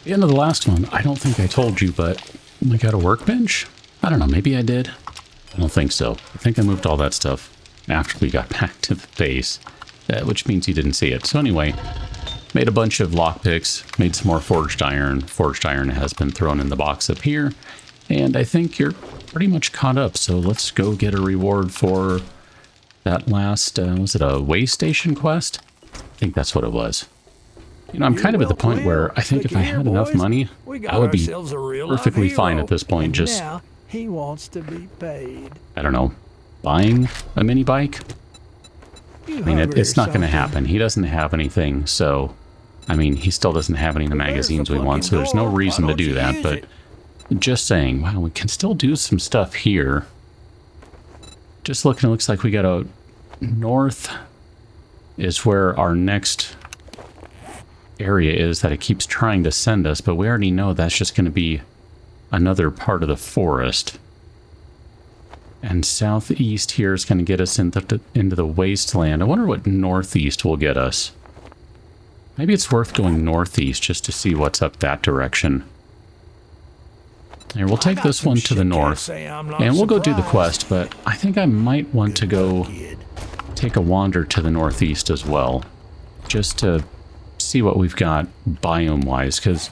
The end of the last one, I don't think I told you, but we got a workbench? I don't know, maybe I did. I don't think so. I think I moved all that stuff after we got back to the base, which means you didn't see it. So anyway, made a bunch of lockpicks, made some more forged iron. Forged iron has been thrown in the box up here, and I think you're pretty much caught up. So let's go get a reward for that last, was it a way station quest? I think that's what it was. You know, I'm kind of at the point where I think if I had enough money, I would be perfectly fine at this point. Just now he wants to be paid. I don't know, buying a mini bike? I mean, it's not going to happen. He doesn't have anything, so... I mean, he still doesn't have any of the magazines we want, so there's no reason to do that, but... Just saying, wow, we can still do some stuff here. Just looking, it looks like we got a... North is where our next area is that it keeps trying to send us, but we already know that's just going to be another part of the forest. And southeast here is going to get us into the wasteland. I wonder what northeast will get us. Maybe it's worth going northeast just to see what's up that direction. Here, we'll take this one to the north, and we'll go do the quest, but I think I might want to go take a wander to the northeast as well, just to see what we've got biome-wise, because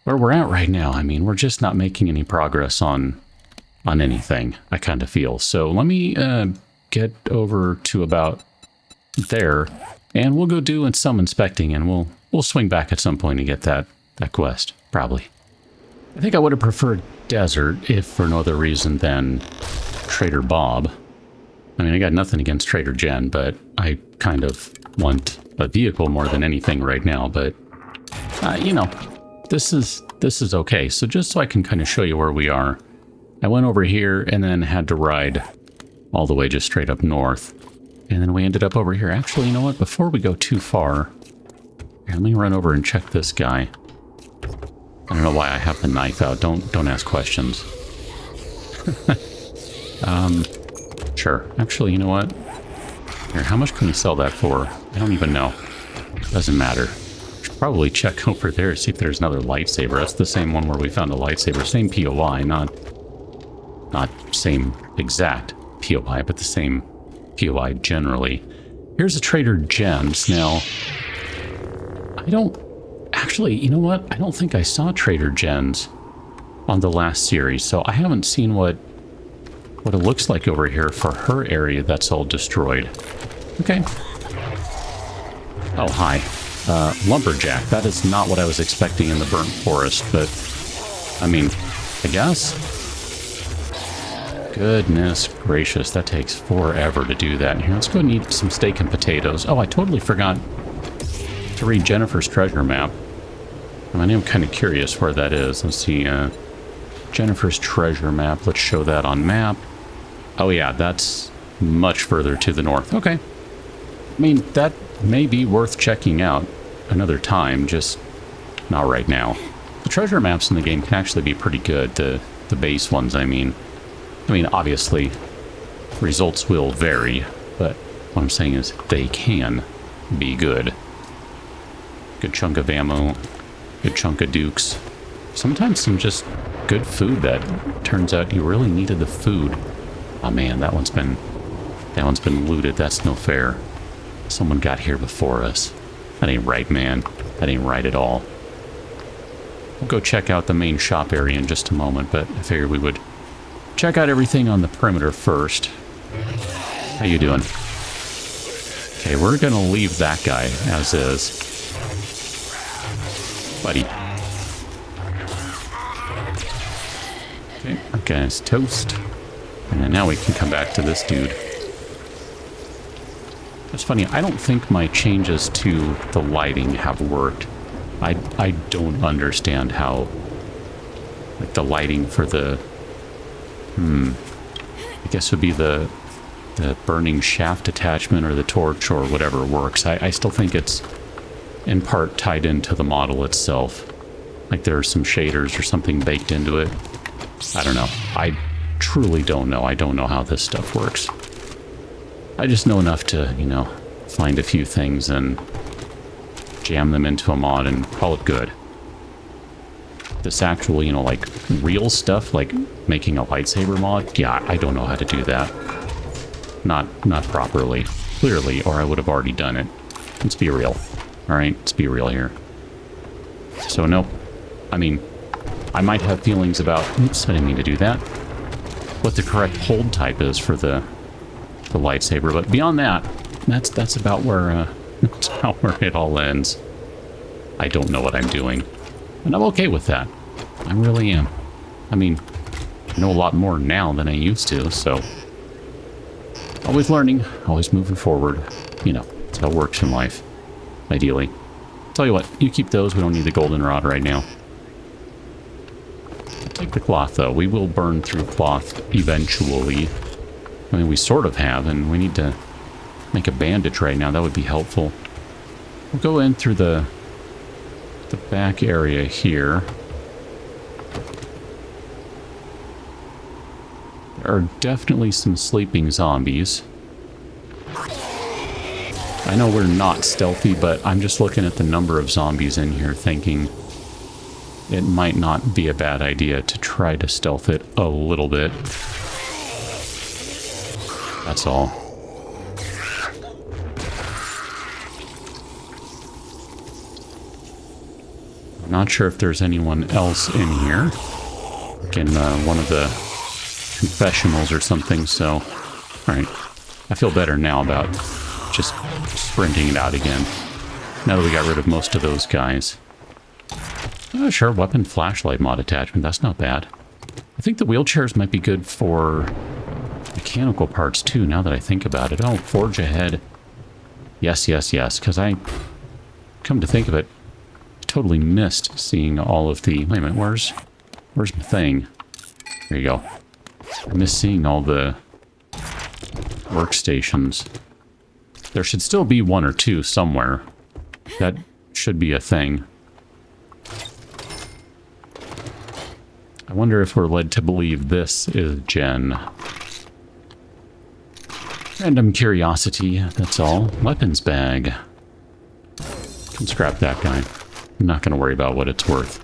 where we're at right now, I mean, we're just not making any progress on anything, I kind of feel. So let me get over to about there, and we'll go do some inspecting, and we'll swing back at some point to get that quest, probably. I think I would have preferred desert, if for no other reason than Trader Bob. I mean, I got nothing against Trader Jen, but I kind of want a vehicle more than anything right now. But, you know, this is okay. So just so I can kind of show you where we are, I went over here and then had to ride all the way just straight up north. And then we ended up over here. Actually, you know what? Before we go too far, here, let me run over and check this guy. I don't know why I have the knife out. Don't ask questions. Sure. Actually, you know what? Here, how much can we sell that for? I don't even know. Doesn't matter. Should probably check over there, see if there's another lightsaber. That's the same one where we found a lightsaber. Same POI, not same exact POI, but the same POI generally. Here's a Trader Jen's. Now, I don't... Actually, you know what? I don't think I saw Trader Jen's on the last series, so I haven't seen what it looks like over here for her area that's all destroyed. Okay. Oh, hi. Lumberjack. That is not what I was expecting in the burnt forest, but, I mean, I guess. Goodness gracious, that takes forever to do that. Here, let's go and eat some steak and potatoes. Oh, I totally forgot to read Jennifer's treasure map. I am kind of curious where that is. Let's see, Jennifer's treasure map. Let's show that on map. Oh yeah, that's much further to the north. Okay. I mean, that may be worth checking out another time, just not right now. The treasure maps in the game can actually be pretty good, the base ones, I mean. Obviously, results will vary, but what I'm saying is they can be good. Good chunk of ammo, good chunk of dukes. Sometimes some just good food that turns out you really needed the food. Oh man, that one's been looted. That's no fair. Someone got here before us. That ain't right, man. That ain't right at all. We'll go check out the main shop area in just a moment, but I figured we would check out everything on the perimeter first. How you doing? Okay, we're gonna leave that guy as is. Buddy. Okay, that guy's toast. And then now we can come back to this dude. It's funny, I don't think my changes to the lighting have worked. I don't understand how, like, the lighting for the, I guess would be the burning shaft attachment or the torch or whatever works. I still think it's in part tied into the model itself. Like there are some shaders or something baked into it. I don't know. I truly don't know. I don't know how this stuff works. I just know enough to, you know, find a few things and jam them into a mod and call it good. this actual, you know, like real stuff, like making a lightsaber mod, yeah, I don't know how to do that. Not properly, clearly, or I would have already done it. Let's be real. All right, let's be real here. So nope. I mean, I might have feelings about, oops, I didn't mean to do that, what the correct hold type is for the lightsaber, but beyond that, that's about where that's about where it all ends. I don't know what I'm doing, and I'm okay with that. I really am. I mean, I know a lot more now than I used to, so always learning, always moving forward. You know, that's how it works in life, ideally. Tell you what, you keep those. We don't need the goldenrod right now. Take the cloth, though. We will burn through cloth eventually. I mean, we sort of have, and we need to make a bandage right now. That would be helpful. We'll go in through the back area here. There are definitely some sleeping zombies. I know we're not stealthy, but I'm just looking at the number of zombies in here thinking it might not be a bad idea to try to stealth it a little bit. That's all. I'm not sure if there's anyone else in here. Like in one of the confessionals or something, so... Alright. I feel better now about just sprinting it out again. Now that we got rid of most of those guys. Oh, sure, weapon flashlight mod attachment. That's not bad. I think the wheelchairs might be good for mechanical parts too, now that I think about it. Oh, forge ahead. Yes, yes, yes, because I... Come to think of it, totally missed seeing all of the... Wait a minute, where's my thing? There you go. I missed seeing all the workstations. There should still be one or two somewhere. That should be a thing. I wonder if we're led to believe this is Jen. Random curiosity, that's all. Weapons bag. Can scrap that guy. I'm not going to worry about what it's worth.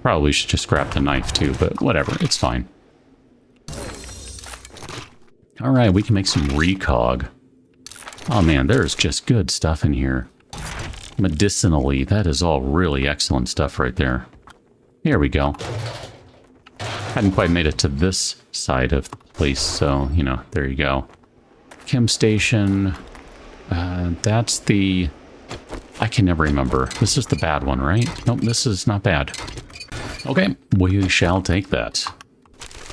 Probably should just scrap the knife too, but whatever, it's fine. Alright, we can make some recog. Oh man, there's just good stuff in here. Medicinally, that is all really excellent stuff right there. Here we go. Hadn't quite made it to this side of the place, so, you know, there you go. Chem station. That's the... I can never remember. This is the bad one, right? Nope, this is not bad. Okay, we shall take that.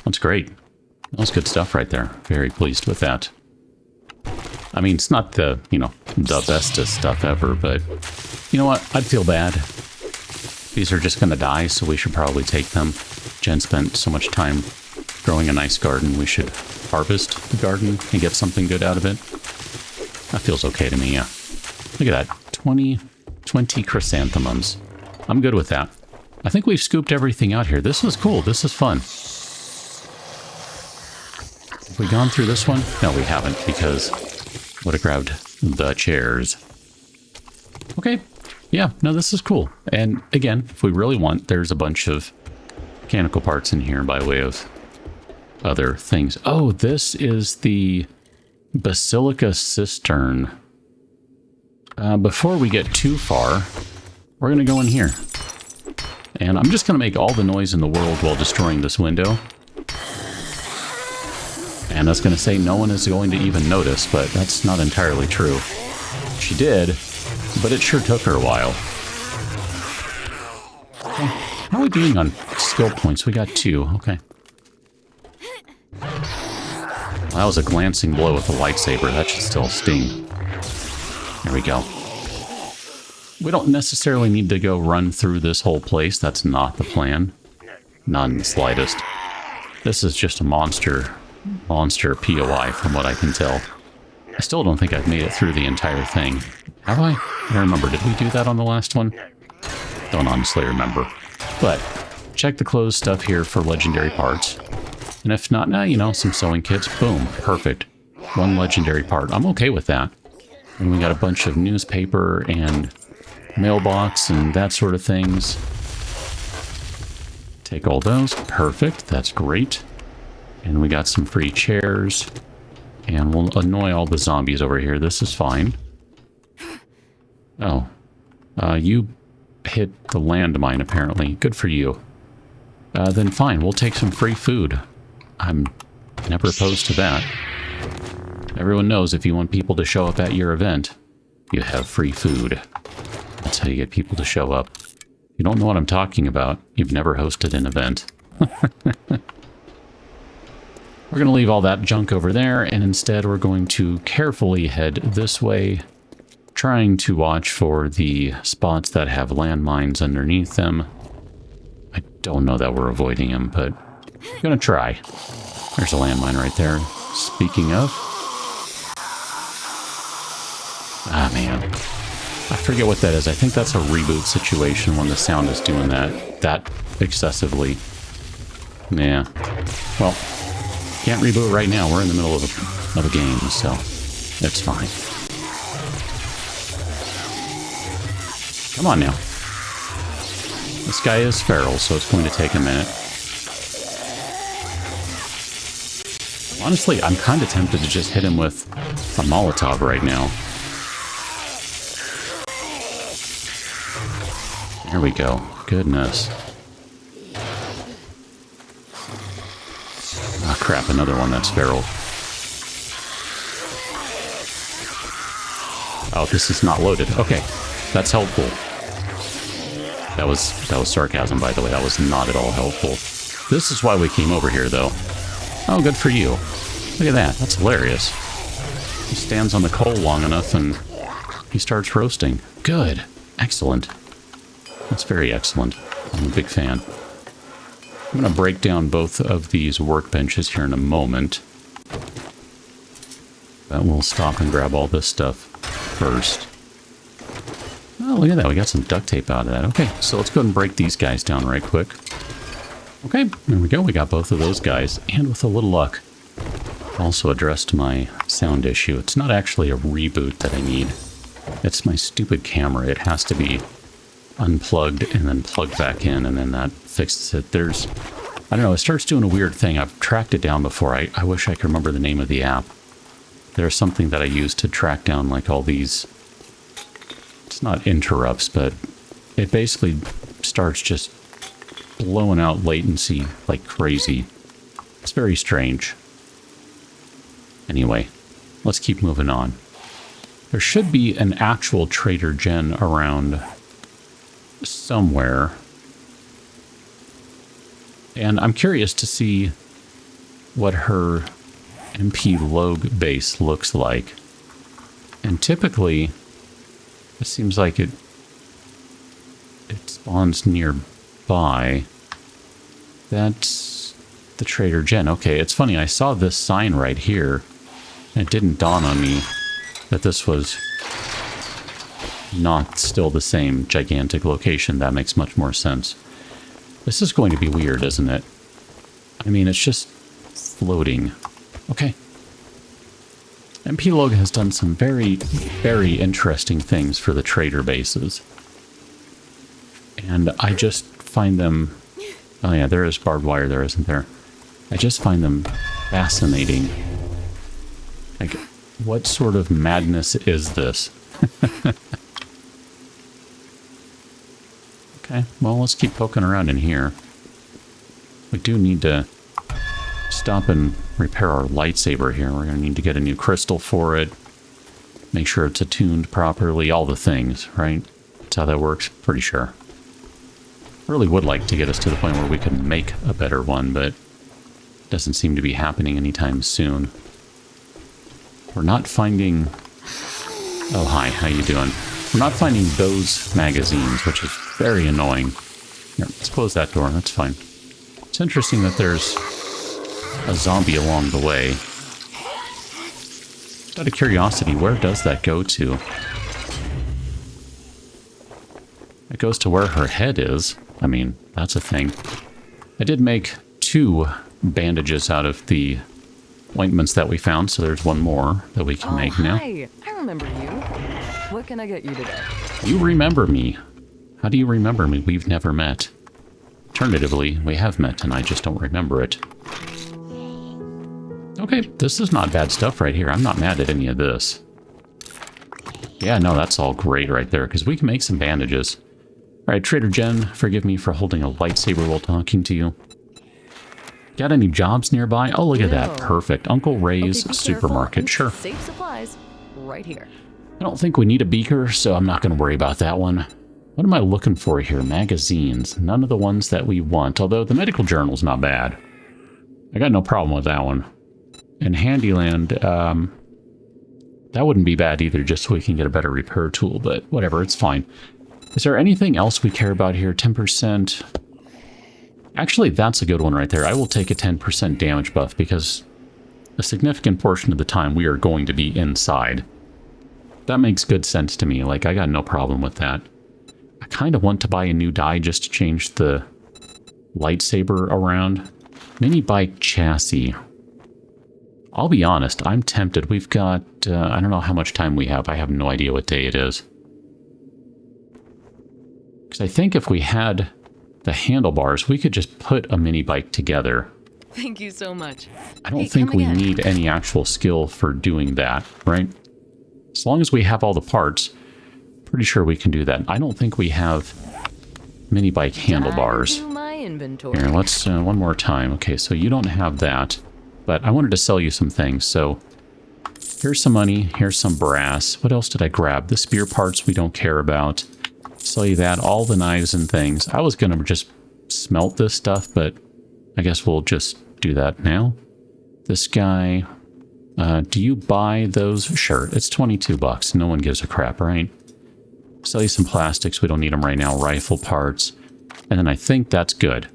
That's great. That was good stuff right there. Very pleased with that. I mean, it's not the, you know, the bestest stuff ever, but you know what? I'd feel bad. These are just going to die, so we should probably take them. Jen spent so much time growing a nice garden. We should harvest the garden and get something good out of it. That feels okay to me, yeah. Look at that. 20 chrysanthemums. I'm good with that. I think we've scooped everything out here. This is cool. This is fun. Have we gone through this one? No, we haven't, because would have grabbed the chairs. Okay. Yeah, no, this is cool. And again, if we really want, there's a bunch of mechanical parts in here by way of other things. Oh, this is the Basilica Cistern. Before we get too far, we're going to go in here. And I'm just going to make all the noise in the world while destroying this window. And I was going to say no one is going to even notice, but that's not entirely true. She did, but it sure took her a while. Okay. How are we doing on skill points? We got 2. Okay. Well, that was a glancing blow with a lightsaber. That should still sting. There we go. We don't necessarily need to go run through this whole place. That's not the plan. Not in the slightest. This is just a monster POI from what I can tell. I still don't think I've made it through the entire thing. Have I? I don't remember. Did we do that on the last one? Don't honestly remember. But check the clothes stuff here for legendary parts. And if not, now, you know, some sewing kits. Boom. Perfect. 1 legendary part. I'm okay with that. And we got a bunch of newspaper and mailbox and that sort of things. Take all those. Perfect. That's great. And we got some free chairs. And we'll annoy all the zombies over here. This is fine. Oh. You hit the landmine, apparently. Good for you. Then fine. We'll take some free food. I'm never opposed to that. Everyone knows if you want people to show up at your event, you have free food. That's how you get people to show up. If you don't know what I'm talking about, you've never hosted an event. We're going to leave all that junk over there, and instead we're going to carefully head this way, trying to watch for the spots that have landmines underneath them. I don't know that we're avoiding them, but I'm going to try. There's a landmine right there. Speaking of... Ah, man. I forget what that is. I think that's a reboot situation when the sound is doing that excessively. Yeah. Well... Can't reboot right now. We're in the middle of a game, so it's fine. Come on now. This guy is feral, so it's going to take a minute. Honestly, I'm kind of tempted to just hit him with a Molotov right now. There we go. Goodness. Ah, crap, another one that's feral. Oh, this is not loaded. Okay, that's helpful. That was sarcasm, by the way. That was not at all helpful. This is why we came over here, though. Oh, good for you. Look at that. That's hilarious. He stands on the coal long enough and he starts roasting. Good. Excellent. That's very excellent. I'm a big fan. I'm going to break down both of these workbenches here in a moment. But we'll stop and grab all this stuff first. Oh, look at that. We got some duct tape out of that. Okay, so let's go ahead and break these guys down right quick. Okay, there we go. We got both of those guys. And with a little luck, also addressed my sound issue. It's not actually a reboot that I need. It's my stupid camera. It has to be unplugged and then plugged back in, and then that fixes it. There's, I don't know, it starts doing a weird thing. I've tracked it down before. I wish I could remember the name of the app. There's something that I use to track down like all these, it's not interrupts, but it basically starts just blowing out latency like crazy. It's very strange. Anyway, let's keep moving on. There should be an actual Trader Jen around somewhere. And I'm curious to see what her MP log base looks like. And typically, it seems like it spawns nearby. That's the Trader Jen. Okay, it's funny, I saw this sign right here, and it didn't dawn on me that this was not still the same gigantic location. That makes much more sense. This is going to be weird, isn't it? I mean, it's just floating. Okay. MP Log has done some very, very interesting things for the trader bases. And I just find them... Oh yeah, there is barbed wire there, isn't there? I just find them fascinating. Like, what sort of madness is this? Okay, well, let's keep poking around in here. We do need to stop and repair our lightsaber here. We're going to need to get a new crystal for it. Make sure it's attuned properly. All the things, right? That's how that works. Pretty sure. I really would like to get us to the point where we can make a better one, but it doesn't seem to be happening anytime soon. We're not finding... Oh, hi. How you doing? We're not finding those magazines, which is very annoying. Here, let's close that door. That's fine. It's interesting that there's a zombie along the way. Just out of curiosity, where does that go to? It goes to where her head is. I mean, that's a thing. I did make 2 bandages out of the ointments that we found, so there's one more that we can make now. Hi, I remember you. What can I get you today? You remember me. How do you remember me? We've never met. Alternatively, we have met and I just don't remember it. Okay, this is not bad stuff right here. I'm not mad at any of this. Yeah, no, that's all great right there, because we can make some bandages. Alright, Trader Jen, forgive me for holding a lightsaber while talking to you. Got any jobs nearby? Oh, look at that. Perfect. Uncle Ray's supermarket. Sure. Safe supplies right here. I don't think we need a beaker, so I'm not going to worry about that one. What am I looking for here? Magazines. None of the ones that we want, although the medical journal's not bad. I got no problem with that one. And Handyland, that wouldn't be bad either, just so we can get a better repair tool, but whatever, it's fine. Is there anything else we care about here? 10%. Actually, that's a good one right there. I will take a 10% damage buff because a significant portion of the time we are going to be inside. That makes good sense to me. Like, I got no problem with that. I kind of want to buy a new die just to change the lightsaber around. Mini bike chassis. I'll be honest, I'm tempted. We've got, I don't know how much time we have. I have no idea what day it is. Because I think if we had the handlebars, we could just put a mini bike together. Thank you so much. I don't think we need any actual skill for doing that, right? As long as we have all the parts, pretty sure we can do that. I don't think we have mini bike handlebars. My inventory. Here, let's, one more time. Okay, so you don't have that, but I wanted to sell you some things. So here's some money, here's some brass. What else did I grab? The spear parts we don't care about. Sell you that, all the knives and things. I was going to just smelt this stuff, but I guess we'll just do that now. This guy, do you buy those? Sure, it's 22 bucks. No one gives a crap, right? Sell you some plastics. We don't need them right now. Rifle parts. And then I think that's good.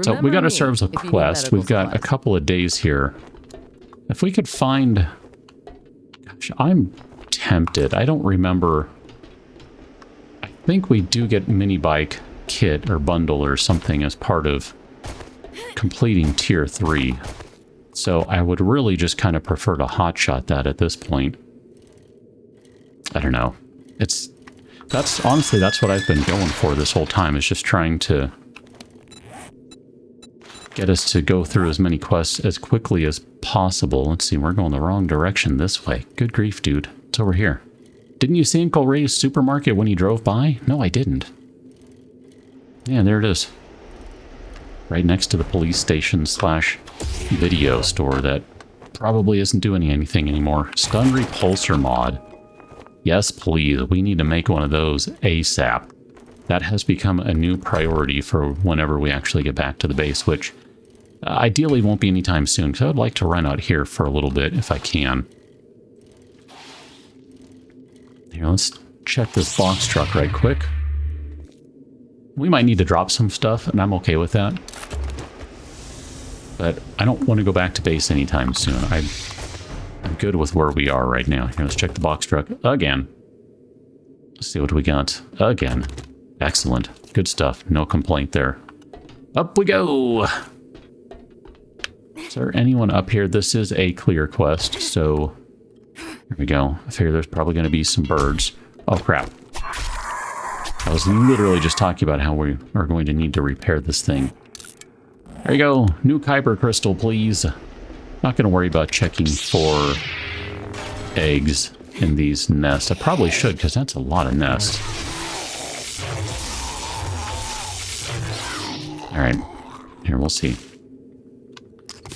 So we got ourselves a quest. We've got a couple of days here. If we could find... Gosh, I'm tempted. I don't remember... I think we do get mini bike kit or bundle or something as part of completing tier 3. So I would really just kind of prefer to hotshot that at this point. I don't know. That's honestly, that's what I've been going for this whole time, is just trying to get us to go through as many quests as quickly as possible. Let's see, we're going the wrong direction this way. Good grief, dude. It's over here. Didn't you see Uncle Ray's supermarket when he drove by? No, I didn't. Yeah, there it is. Right next to the police station / video store that probably isn't doing anything anymore. Stun repulsor mod. Yes, please. We need to make one of those ASAP. That has become a new priority for whenever we actually get back to the base, which ideally won't be anytime soon, because I would like to run out here for a little bit if I can. Here, let's check this box truck right quick. We might need to drop some stuff, and I'm okay with that. But I don't want to go back to base anytime soon. I'm good with where we are right now. Here, let's check the box truck again. Let's see what we got. Again. Excellent. Good stuff. No complaint there. Up we go! Is there anyone up here? This is a clear quest, so... Here we go. I figure there's probably going to be some birds. Oh, crap. I was literally just talking about how we are going to need to repair this thing. There you go. New Kyber crystal, please. Not going to worry about checking for eggs in these nests. I probably should, because that's a lot of nests. Alright. Here, we'll see.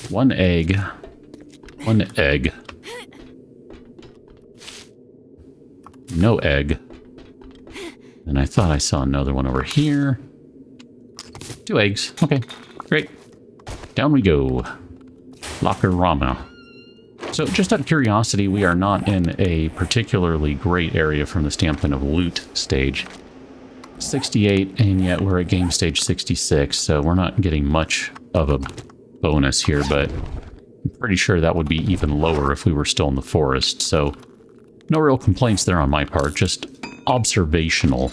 One egg. One egg. No egg. And I thought I saw another one over here. 2 eggs. Okay, great. Down we go. Locker-rama. So, just out of curiosity, we are not in a particularly great area from the standpoint of loot stage. 68, and yet we're at game stage 66, so we're not getting much of a bonus here, but I'm pretty sure that would be even lower if we were still in the forest, so no real complaints there on my part, just observational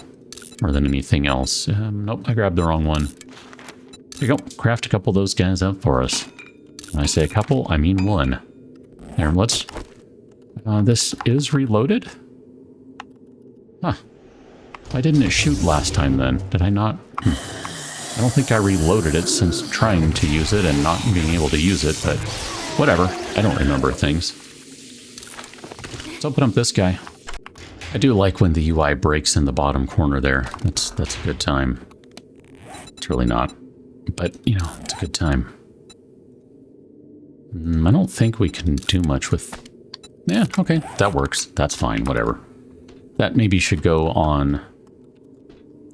more than anything else. Nope, I grabbed the wrong one. There you go, craft a couple of those guys out for us. When I say a couple, I mean one. There, let's... this is reloaded? Huh. Why didn't it shoot last time then? Did I not? I don't think I reloaded it since trying to use it and not being able to use it, but whatever. I don't remember things. Let's open up this guy. I do like when the UI breaks in the bottom corner there. That's a good time. It's really not. But, you know, it's a good time. I don't think we can do much with... Yeah, okay, that works. That's fine, whatever. That maybe should go on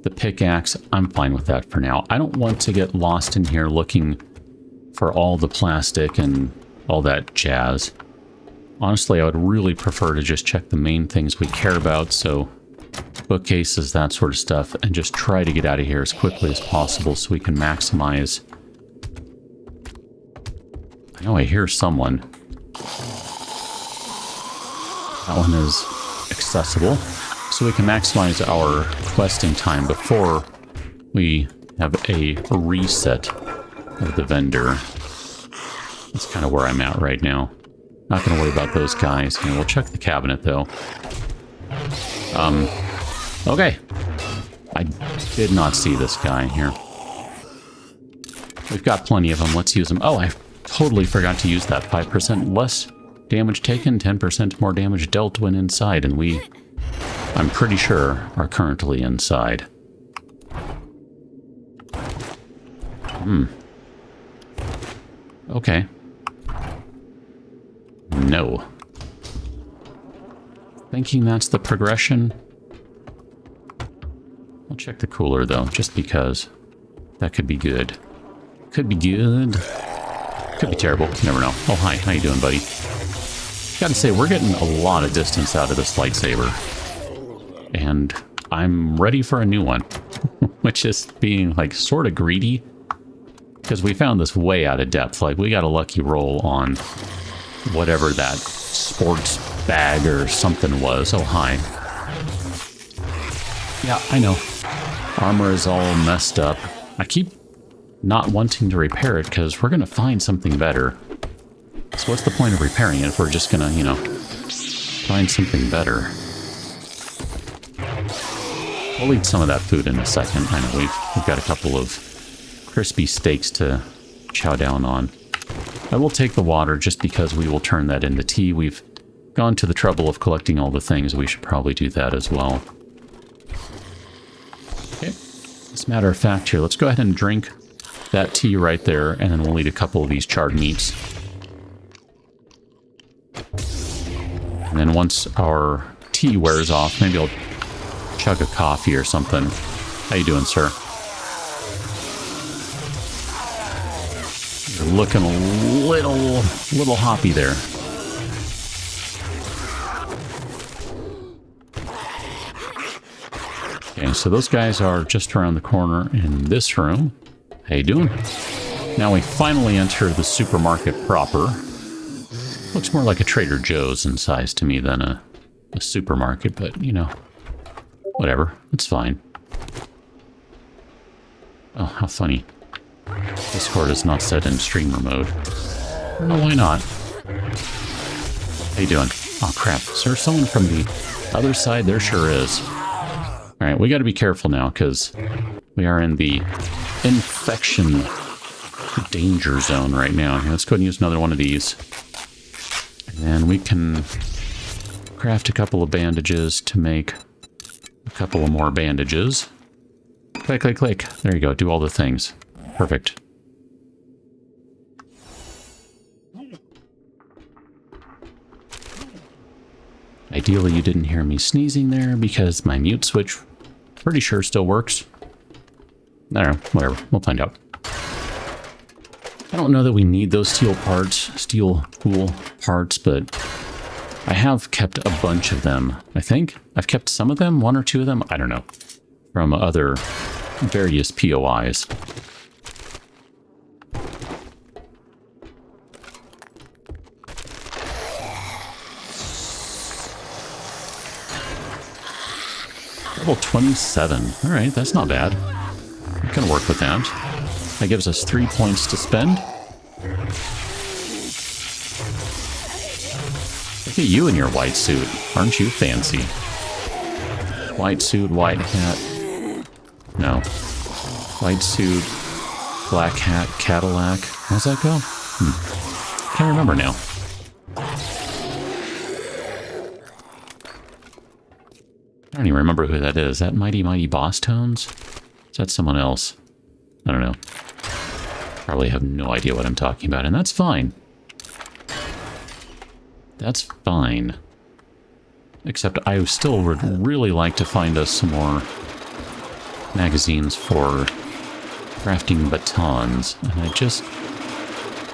the pickaxe. I'm fine with that for now. I don't want to get lost in here looking for all the plastic and all that jazz. Honestly, I would really prefer to just check the main things we care about, so bookcases, that sort of stuff, and just try to get out of here as quickly as possible so we can maximize... I know I hear someone. That one is accessible. So we can maximize our questing time before we have a reset of the vendor. That's kind of where I'm at right now. Not going to worry about those guys. And we'll check the cabinet, though. Okay. I did not see this guy here. We've got plenty of them. Let's use them. Oh, I totally forgot to use that. 5% less damage taken, 10% more damage dealt when inside. And we, I'm pretty sure, are currently inside. Okay. No. Thinking that's the progression. I'll check the cooler, though, just because that could be good. Could be good. Could be terrible. You never know. Oh, hi. How you doing, buddy? Gotta say, we're getting a lot of distance out of this lightsaber. And I'm ready for a new one. Which is being, like, sort of greedy. Because we found this way out of depth. Like, we got a lucky roll on whatever that sports bag or something was. Oh, hi. Yeah, I know. Armor is all messed up. I keep not wanting to repair it because we're going to find something better. So what's the point of repairing it if we're just going to, you know, find something better? We'll eat some of that food in a second. I know we've got a couple of crispy steaks to chow down on. I will take the water just because we will turn that into tea. We've gone to the trouble of collecting all the things. We should probably do that as well. Okay. As a matter of fact here, let's go ahead and drink that tea right there, and then we'll eat a couple of these charred meats. And then once our tea wears off, maybe I'll chug a coffee or something. How you doing, sir? You're looking a little hoppy there. Okay, so those guys are just around the corner in this room. How you doing? Now we finally enter the supermarket proper. Looks more like a Trader Joe's in size to me than a supermarket, but, you know, whatever. It's fine. Oh, how funny. Discord is not set in streamer mode. I don't know why not. How you doing? Oh, crap. Is there someone from the other side? There sure is. Alright, we gotta be careful now, because we are in the infection danger zone right now. Here, let's go ahead and use another one of these. And then we can craft a couple of bandages to make a couple of more bandages. Click, click, click. There you go. Do all the things. Perfect. Ideally, you didn't hear me sneezing there because my mute switch, pretty sure, still works. I don't know. Whatever. We'll find out. I don't know that we need those steel tool parts, but I have kept a bunch of them, I think. I've kept some of them, one or two of them, I don't know, from other various POIs. Level 27. All right, that's not bad. I can work with that. That gives us 3 points to spend. Look at you in your white suit. Aren't you fancy? White suit, white hat. No. White suit, black hat, Cadillac. How's that go? Can't remember now. I don't even remember who that is. Is that Mighty Mighty Boss Tones? Is that someone else? I don't know. Probably have no idea what I'm talking about, and that's fine. That's fine. Except I still would really like to find us some more magazines for crafting batons, and I just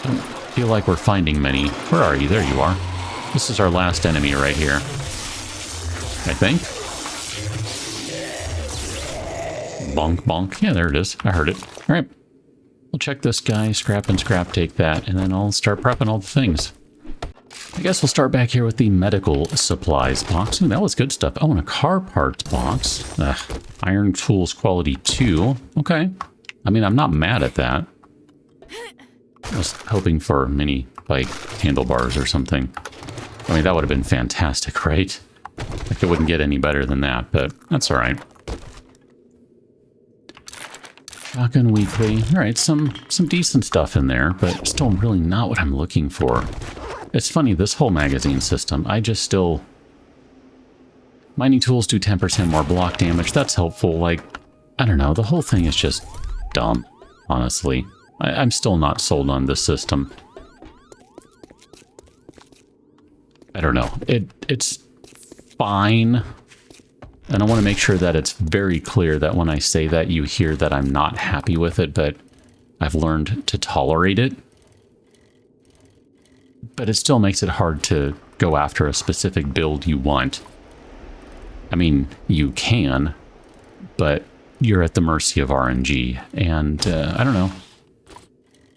don't feel like we're finding many. Where are you? There you are. This is our last enemy right here, I think. Bonk, bonk. Yeah, there it is. I heard it. All right. We'll check this guy, scrap and scrap, take that, and then I'll start prepping all the things. I guess we'll start back here with the medical supplies box. Ooh, that was good stuff. Oh, and a car parts box. Iron tools quality 2. Okay. I mean, I'm not mad at that. I was hoping for mini bike handlebars or something. I mean, that would have been fantastic, right? Like, it wouldn't get any better than that, but that's all right. Shotgun Weekly. All right, some decent stuff in there, but still really not what I'm looking for. It's funny, this whole magazine system, I just still... Mining tools do 10% more block damage. That's helpful. Like, I don't know, the whole thing is just dumb, honestly. I'm still not sold on this system. I don't know. It's fine. And I want to make sure that it's very clear that when I say that, you hear that I'm not happy with it, but I've learned to tolerate it. But it still makes it hard to go after a specific build you want. I mean, you can, but you're at the mercy of RNG. And I don't know.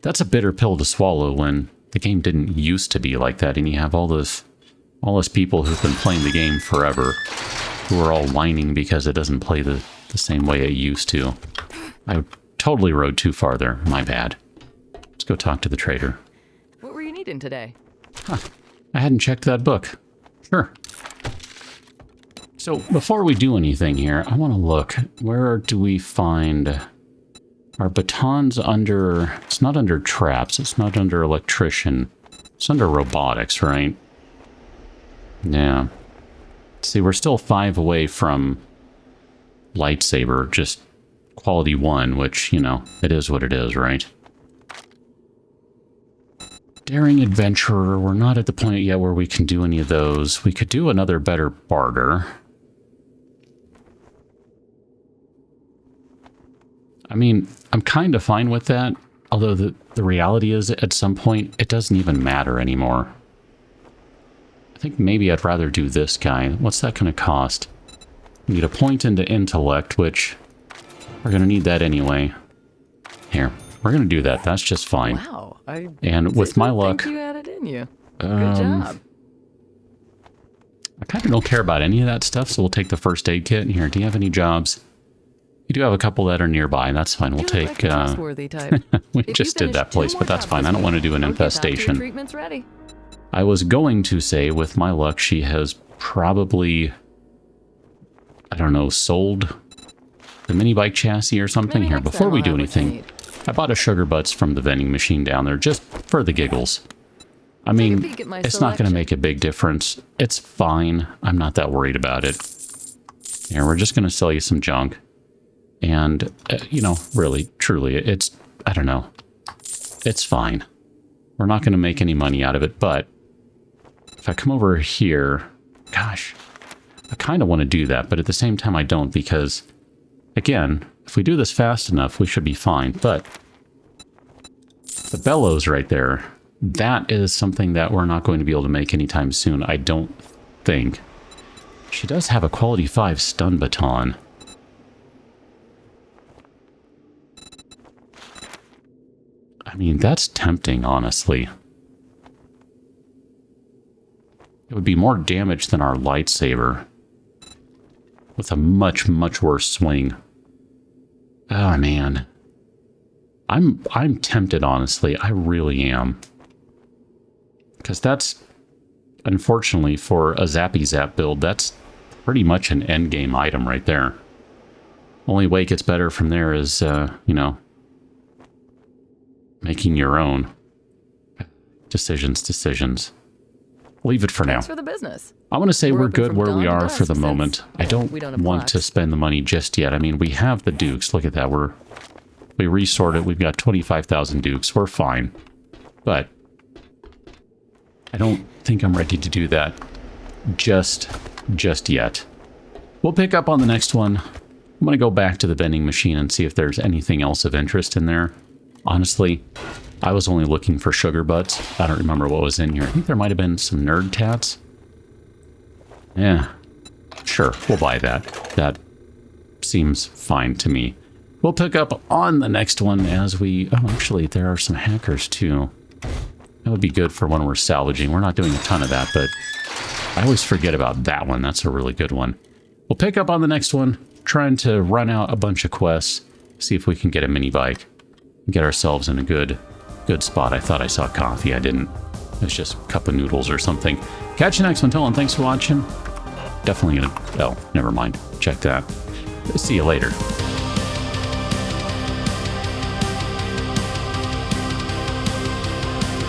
That's a bitter pill to swallow when the game didn't used to be like that, and you have all those people who've been playing the game forever who are all whining because it doesn't play the same way it used to. I totally rode too far there. My bad. Let's go talk to the trader. What were you needing today? Huh. I hadn't checked that book. Sure. So before we do anything here, I want to look. Where do we find our batons under... It's not under traps. It's not under electrician. It's under robotics, right? Yeah. See, we're still 5 away from lightsaber, just quality 1, which, you know, it is what it is, right? Daring adventurer, we're not at the point yet where we can do any of those. We could do another better barter. I mean, I'm kind of fine with that, although the reality is at some point it doesn't even matter anymore. I think maybe I'd rather do this guy. What's that going to cost? We need a point into intellect, which we're going to need that anyway. Here, we're going to do that. That's just fine. Wow, and with my luck, you had it in you. Good job. I kind of don't care about any of that stuff, so we'll take the first aid kit. Here, do you have any jobs? You do have a couple that are nearby. That's fine. We'll take. Like a trustworthy type. We just did that place, but that's fine. I don't want to do an infestation. Treatment's ready. I was going to say, with my luck, she has probably, I don't know, sold the mini bike chassis or something. Maybe Here, before we do anything, I bought a sugar butts from the vending machine down there just for the giggles. I mean, it's not going to make a big difference. It's fine. I'm not that worried about it. Here, we're just going to sell you some junk. And, you know, really, truly, it's, I don't know. It's fine. We're not going to make any money out of it, but if I come over here, gosh, I kind of want to do that, but at the same time I don't, because, again, if we do this fast enough, we should be fine. But the bellows right there, that is something that we're not going to be able to make anytime soon, I don't think. She does have a quality 5 stun baton. I mean, that's tempting, honestly. It would be more damage than our lightsaber, with a much, much worse swing. Oh, man. I'm tempted, honestly. I really am. Because that's, unfortunately, for a Zappy Zap build, that's pretty much an endgame item right there. Only way it gets better from there is, you know, making your own decisions. Leave it for now. Thanks for the business. I want to say we're open good from where dawn we to are dusk for the since, moment. I don't we don't have want to clocks. spend the money just yet. I mean, we have the Dukes. Look at that. We resorted. We've got 25,000 Dukes. We're fine. But I don't think I'm ready to do that just yet. We'll pick up on the next one. I'm going to go back to the vending machine and see if there's anything else of interest in there. Honestly, I was only looking for sugar butts. I don't remember what was in here. I think there might have been some nerd tats. Yeah, sure, we'll buy that. That seems fine to me. We'll pick up on the next one as we... Oh, actually, there are some hackers, too. That would be good for when we're salvaging. We're not doing a ton of that, but I always forget about that one. That's a really good one. We'll pick up on the next one, trying to run out a bunch of quests, see if we can get a mini bike, and get ourselves in a good spot. I thought I saw coffee. I didn't. It was just a cup of noodles or something. Catch you next one, Till, and thanks for watching. Definitely gonna... Oh, never mind. Check that. See you later.